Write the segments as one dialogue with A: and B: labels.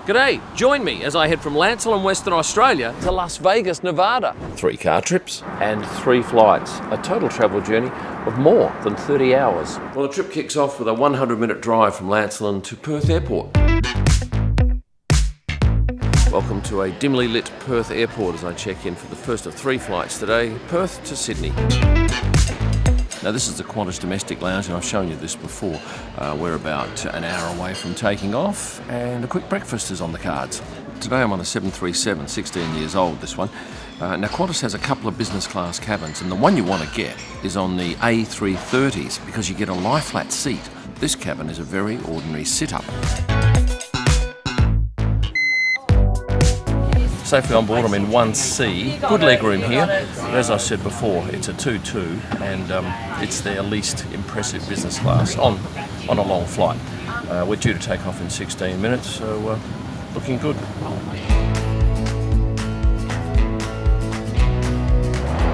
A: G'day, join me as I head from Lancelin, Western Australia to Las Vegas, Nevada. 3 car trips and 3 flights, a total travel journey of more than 30 hours. Well, the trip kicks off with a 100-minute drive from Lancelin to Perth Airport. Welcome to a dimly lit Perth Airport as I check in for the first of 3 flights today, Perth to Sydney. Now this is the Qantas Domestic Lounge, and I've shown you this before. We're about an hour away from taking off, and a quick breakfast is on the cards. Today I'm on a 737, 16 years old this one. Now Qantas has a couple of business class cabins, and the one you want to get is on the A330s because you get a lie flat seat. This cabin is a very ordinary sit-up. Safely on board, I'm in 1C. Good leg room here. But as I said before, it's a 2-2, and it's their least impressive business class on a long flight. We're due to take off in 16 minutes, so looking good.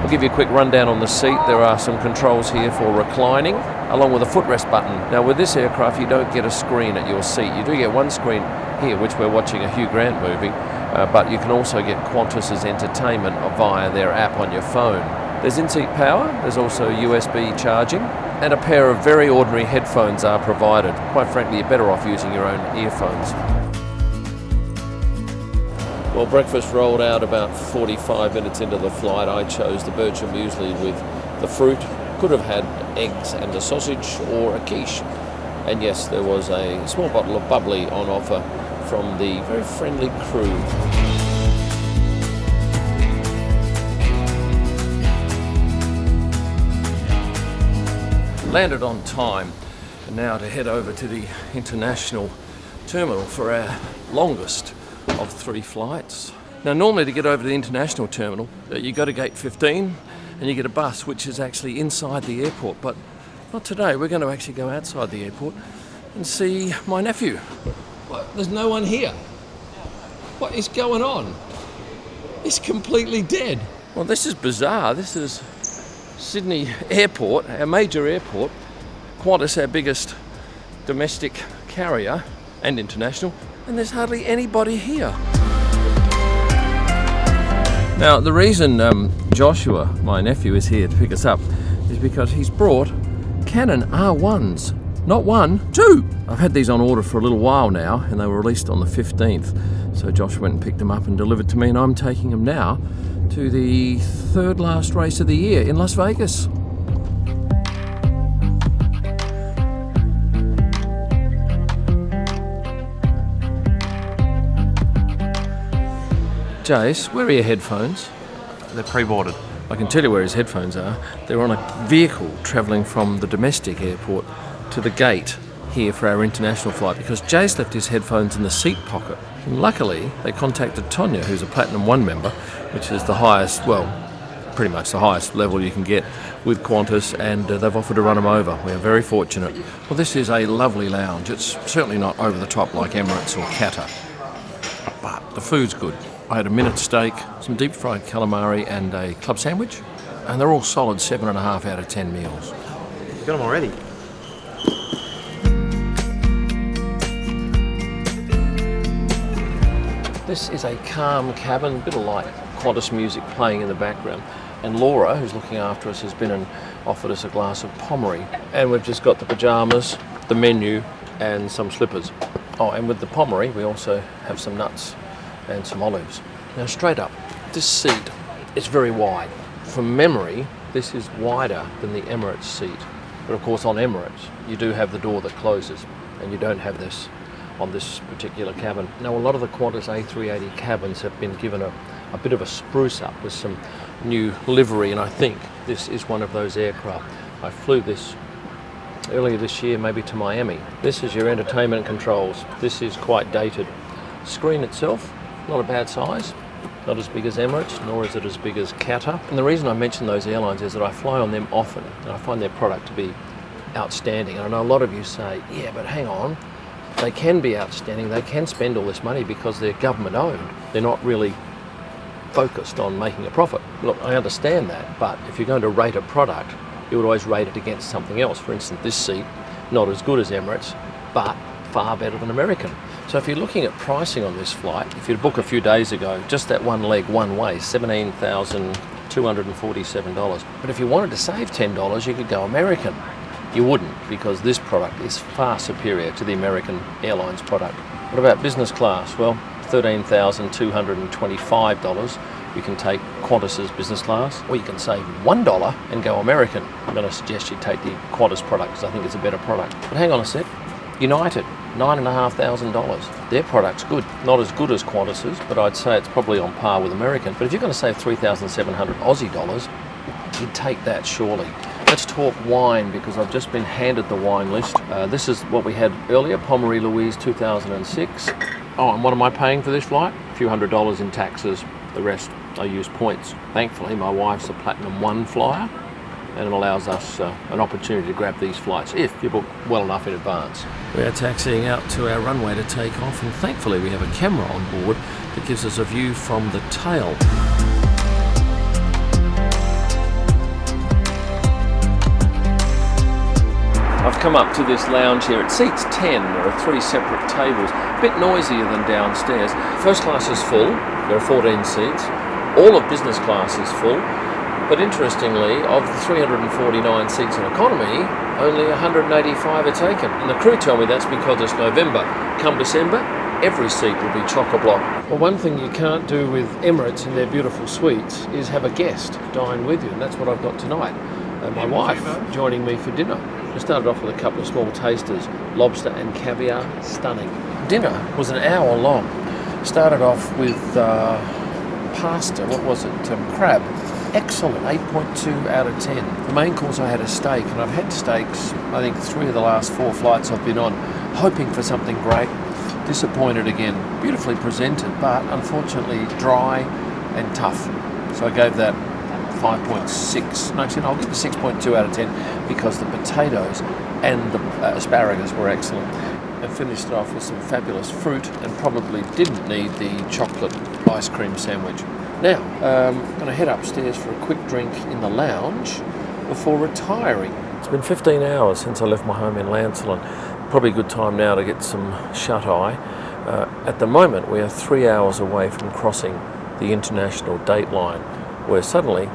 A: I'll give you a quick rundown on the seat. There are some controls here for reclining, along with a footrest button. Now with this aircraft, you don't get a screen at your seat. You do get one screen here, which we're watching a Hugh Grant movie. But you can also get Qantas's entertainment via their app on your phone. There's in-seat power, there's also USB charging, and a pair of very ordinary headphones are provided. Quite frankly, you're better off using your own earphones. Well, breakfast rolled out about 45 minutes into the flight. I chose the Bircher muesli with the fruit. Could have had eggs and a sausage or a quiche. And yes, there was a small bottle of bubbly on offer from the very friendly crew. Landed on time, and now to head over to the international terminal for our longest of 3 flights. Now normally to get over to the international terminal, you go to gate 15 and you get a bus which is actually inside the airport, but not today. We're going to actually go outside the airport and see my nephew. What? There's no one here. What is going on? It's completely dead. Well, this is bizarre. This is Sydney Airport, our major airport. Qantas, our biggest domestic carrier and international, and there's hardly anybody here. Now, the reason Joshua, my nephew, is here to pick us up is because he's brought Canon R1s. Not 1, 2! I've had these on order for a little while now, and they were released on the 15th. So Josh went and picked them up and delivered to me, and I'm taking them now to the 3rd last race of the year in Las Vegas. Jace, where are your headphones?
B: They're pre-boarded.
A: I can tell you where his headphones are. They're on a vehicle travelling from the domestic airport to the gate here for our international flight because Jace left his headphones in the seat pocket. And luckily, they contacted Tonya, who's a Platinum 1 member, which is the highest, well, pretty much the highest level you can get with Qantas, and they've offered to run them over. We are very fortunate. Well, this is a lovely lounge. It's certainly not over the top like Emirates or Qatar, but the food's good. I had a minute steak, some deep fried calamari and a club sandwich, and they're all solid 7.5 out of 10 meals.
B: You got them already?
A: This is a calm cabin, a bit of light Qantas music playing in the background. And Laura, who's looking after us, has been and offered us a glass of Pommery. And we've just got the pyjamas, the menu, and some slippers. Oh, and with the Pommery, we also have some nuts and some olives. Now, straight up, this seat is very wide. From memory, this is wider than the Emirates seat. But of course, on Emirates, you do have the door that closes, and you don't have this on this particular cabin. Now, a lot of the Qantas A380 cabins have been given a bit of a spruce up with some new livery, and I think this is one of those aircraft. I flew this earlier this year, maybe to Miami. This is your entertainment controls. This is quite dated. Screen itself, not a bad size. Not as big as Emirates, nor is it as big as Qatar. And the reason I mention those airlines is that I fly on them often, and I find their product to be outstanding. And I know a lot of you say, yeah, but hang on, they can be outstanding, they can spend all this money because they're government owned. They're not really focused on making a profit. Look, I understand that, but if you're going to rate a product, you would always rate it against something else. For instance, this seat, not as good as Emirates, but far better than American. So if you're looking at pricing on this flight, if you'd book a few days ago, just that one leg, one way, $17,247. But if you wanted to save $10, you could go American. You wouldn't, because this product is far superior to the American Airlines product. What about business class? Well, $13,225. You can take Qantas's business class, or you can save $1 and go American. I'm going to suggest you take the Qantas product because I think it's a better product. But hang on a sec. United, $9,500. Their product's good. Not as good as Qantas's, but I'd say it's probably on par with American. But if you're going to save 3,700 Aussie dollars, you'd take that surely. Let's talk wine, because I've just been handed the wine list. This is what we had earlier, Pommery Louise 2006. Oh, and what am I paying for this flight? A few $100 in taxes. The rest, I use points. Thankfully, my wife's a Platinum 1 flyer, and it allows us an opportunity to grab these flights if you book well enough in advance. We are taxiing out to our runway to take off, and thankfully we have a camera on board that gives us a view from the tail. I've come up to this lounge here. It seats 10. There are 3 separate tables. A bit noisier than downstairs. First class is full. There are 14 seats. All of business class is full. But interestingly, of the 349 seats in economy, only 185 are taken. And the crew tell me that's because it's November. Come December, every seat will be chock-a-block. Well, one thing you can't do with Emirates in their beautiful suites is have a guest dine with you, and that's what I've got tonight. My wife joining me for dinner. We started off with a couple of small tasters, lobster and caviar, stunning. Dinner was an hour long. Started off with pasta, crab. Excellent, 8.2 out of 10. The main course I had a steak, and I've had steaks, I think 3 of the last 4 flights I've been on, hoping for something great. Disappointed again. Beautifully presented, but unfortunately dry and tough. So I gave that 5.6. No, actually, I'll give it 6.2 out of 10 because the potatoes and the asparagus were excellent. And finished it off with some fabulous fruit, and probably didn't need the chocolate ice cream sandwich. Now, I'm going to head upstairs for a quick drink in the lounge before retiring. It's been 15 hours since I left my home in Lancelin. Probably a good time now to get some shut-eye. At the moment, we are 3 hours away from crossing the international date line, where suddenly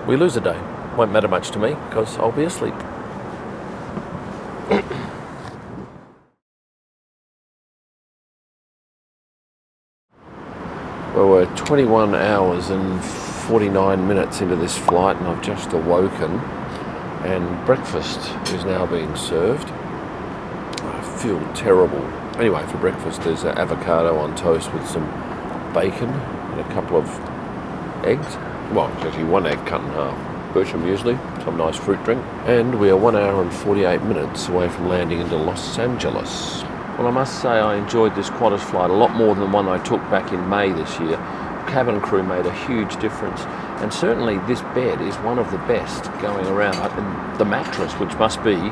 A: we lose a day. Won't matter much to me because I'll be asleep. Well, we're 21 hours and 49 minutes into this flight, and I've just awoken, and breakfast is now being served. I feel terrible. Anyway, for breakfast there's an avocado on toast with some bacon and a couple of eggs. Well, it's actually 1 egg cut in half. Bertram muesli, some nice fruit drink. And we are 1 hour and 48 minutes away from landing into Los Angeles. Well, I must say I enjoyed this Qantas flight a lot more than the one I took back in May this year. Cabin crew made a huge difference, and certainly this bed is one of the best going around. And the mattress, which must be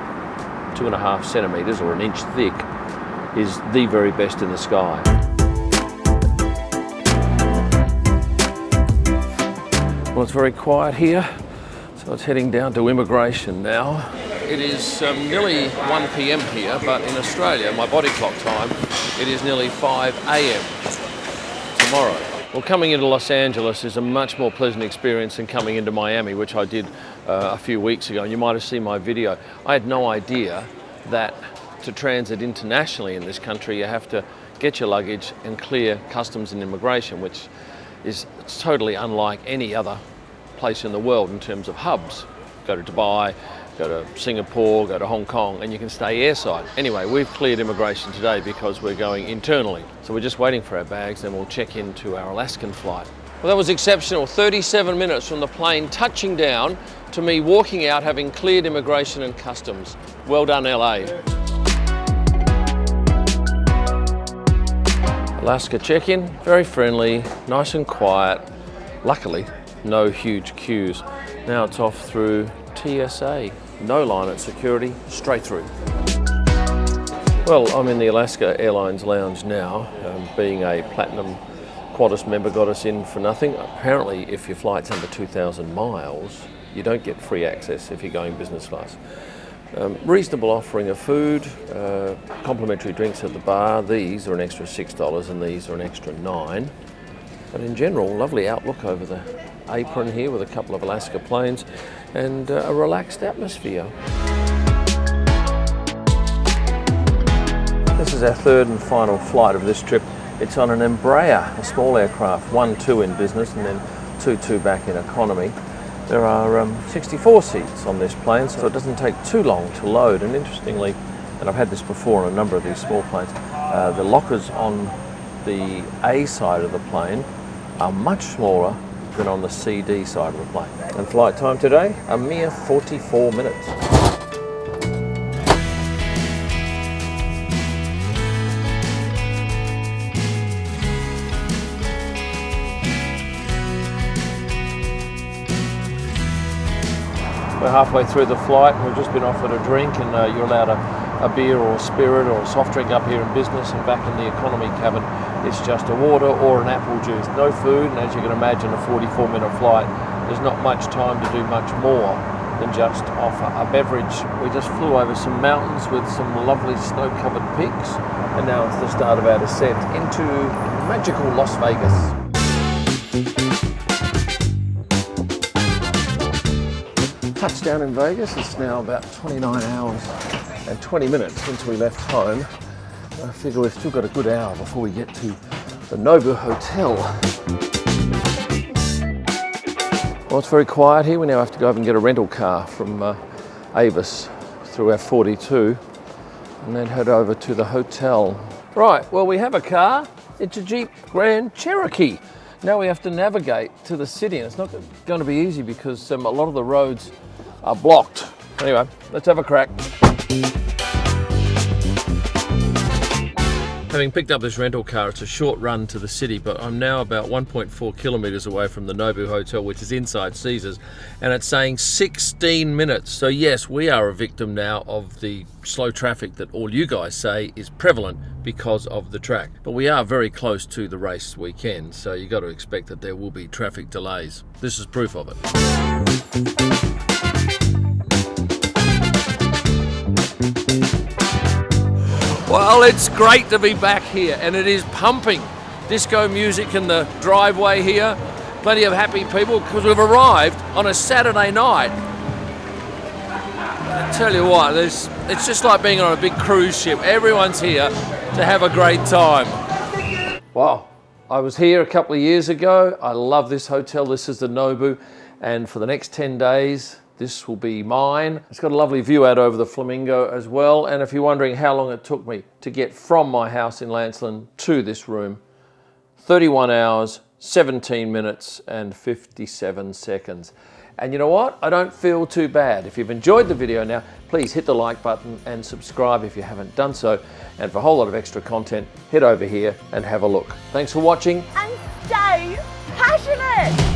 A: 2.5 centimetres or an inch thick, is the very best in the sky. Well, it's very quiet here, so it's heading down to immigration now. It is nearly 1 p.m. here, but in Australia, my body clock time, it is nearly 5 a.m. tomorrow. Well, coming into Los Angeles is a much more pleasant experience than coming into Miami, which I did a few weeks ago, and you might have seen my video. I had no idea that to transit internationally in this country, you have to get your luggage and clear customs and immigration, which is totally unlike any other place in the world in terms of hubs. Go to Dubai, go to Singapore, go to Hong Kong, and you can stay airside. Anyway, we've cleared immigration today because we're going internally. So we're just waiting for our bags, and we'll check into our Alaskan flight. Well, that was exceptional. 37 minutes from the plane touching down to me walking out having cleared immigration and customs. Well done, LA. Alaska check-in, very friendly, nice and quiet. Luckily, no huge queues. Now it's off through TSA. No line at security, straight through. Well, I'm in the Alaska Airlines lounge now. Being a Platinum Qantas member got us in for nothing. Apparently, if your flight's under 2,000 miles, you don't get free access if you're going business class. Reasonable offering of food, complimentary drinks at the bar. These are an extra $6 and these are an extra $9. But in general, lovely outlook over the apron here with a couple of Alaska planes and a relaxed atmosphere. This is our third and final flight of this trip. It's on an Embraer, a small aircraft, 1-2 in business and then 2-2 back in economy. There are 64 seats on this plane, so it doesn't take too long to load. And interestingly, and I've had this before on a number of these small planes, the lockers on the A side of the plane are much smaller than on the CD side of the plane. And flight time today, a mere 44 minutes. We're halfway through the flight and we've just been offered a drink, and you're allowed a beer or a spirit or a soft drink up here in business, and back in the economy cabin it's just a water or an apple juice. No food, and as you can imagine, a 44-minute flight, there's not much time to do much more than just offer a beverage. We just flew over some mountains with some lovely snow-covered peaks, and now it's the start of our descent into magical Las Vegas. Touchdown in Vegas. It's now about 29 hours and 20 minutes since we left home. I figure we've still got a good hour before we get to the Nobu Hotel. Well, it's very quiet here. We now have to go over and get a rental car from Avis through our 42 and then head over to the hotel. Right, well, we have a car. It's a Jeep Grand Cherokee. Now we have to navigate to the city, and it's not going to be easy because a lot of the roads are blocked. Anyway, let's have a crack. Having picked up this rental car, it's a short run to the city, but I'm now about 1.4 kilometres away from the Nobu Hotel, which is inside Caesars, and it's saying 16 minutes. So yes, we are a victim now of the slow traffic that all you guys say is prevalent because of the track. But we are very close to the race weekend, so you got to expect that there will be traffic delays. This is proof of it. Well, it's great to be back here, and it is pumping. Disco music in the driveway here. Plenty of happy people because we've arrived on a Saturday night. I tell you what, it's just like being on a big cruise ship. Everyone's here to have a great time. Wow, I was here a couple of years ago. I love this hotel. This is the Nobu, and for the next 10 days, this will be mine. It's got a lovely view out over the Flamingo as well. And if you're wondering how long it took me to get from my house in Lancelin to this room, 31 hours, 17 minutes and 57 seconds. And you know what? I don't feel too bad. If you've enjoyed the video now, please hit the like button and subscribe if you haven't done so. And for a whole lot of extra content, head over here and have a look. Thanks for watching.
C: And stay passionate.